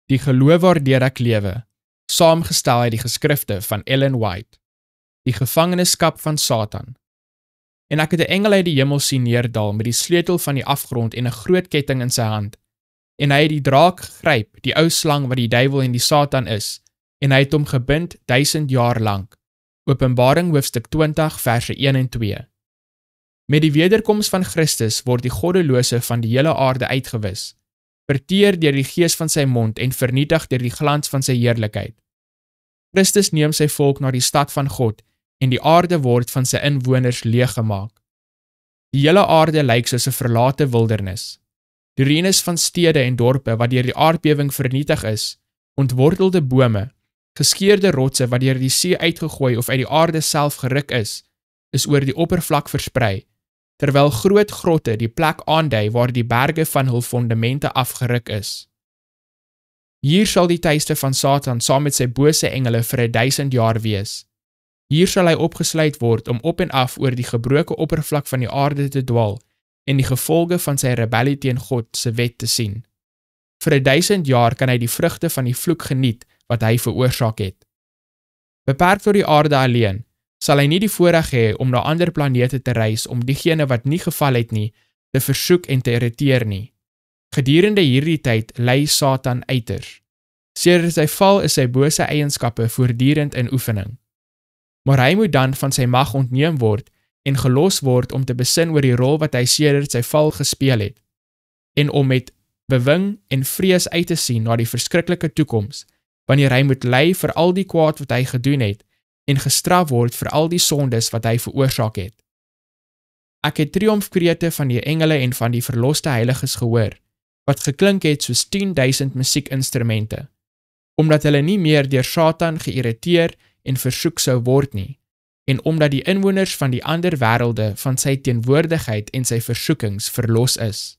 Die geloof waardeur ek lewe, saamgestel uit die geskrifte van Ellen White, die gevangenskap van Satan. En ek het 'n engel uit die hemel sien neerdal met die sleutel van die afgrond en 'n groot ketting in sy hand. En hy het die draak gegryp, die ou slang wat die duiwel en die Satan is, en hy het hom gebind 1000 jaar lank. Openbaring hoofstuk 20 verse 1 en 2. Met die wederkoms van Christus word die goddelose van die hele aarde uitgewis, verteer deur die gees van sy mond en vernietig deur die glans van sy heerlikheid. Christus neem sy volk na die stad van God en die aarde word van sy inwoners leeggemaak. Die hele aarde lyk soos 'n verlate wildernis. Die ruïnes van stede en dorpe wat deur die aardbewing vernietig is, ontwortelde bome, geskeurde rotse wat deur die see uitgegooi of uit die aarde self geruk is oor die oppervlak versprei, terwyl groot grotte die plek aandui waar die berge van hul fondamente afgeruk is. Hier sal die tuiste van Satan saam met sy bose engele vir 1000 jaar wees. Hier sal hy opgesluit word om op en af oor die gebroke oppervlak van die aarde te dwaal en die gevolge van sy rebellie teen God se wet te sien. Vir 1000 jaar kan hy die vrugte van die vloek geniet wat hy veroorsaak het. Beperk tot die aarde alleen, sal hy nie die voorreg hê om na ander planete te reis om diegene wat nie geval het nie, te versoek en te irriteer nie. Gedurende hierdie tyd lei Satan uiters. Sedert sy val is sy bose eienskappe voortdurend in oefening. Maar hy moet dan van sy mag ontneem word en gelos word om te besin oor die rol wat hy sedert sy val gespeel het, en om met bewing en vrees uit te sien na die verskriklike toekoms, wanneer hy moet ly vir al die kwaad wat hy gedoen het, en gestraf word vir al die sondes wat hy veroorsaak het. Ek het triomfkrete van die engele en van die verloste heiliges gehoor, wat geklink het soos 10.000 musiekinstrumente, omdat hulle nie meer deur Satan geïrriteer en versoek sou word nie, en omdat die inwoners van die ander wêrelde van sy teenwoordigheid en sy versoekings verlos is.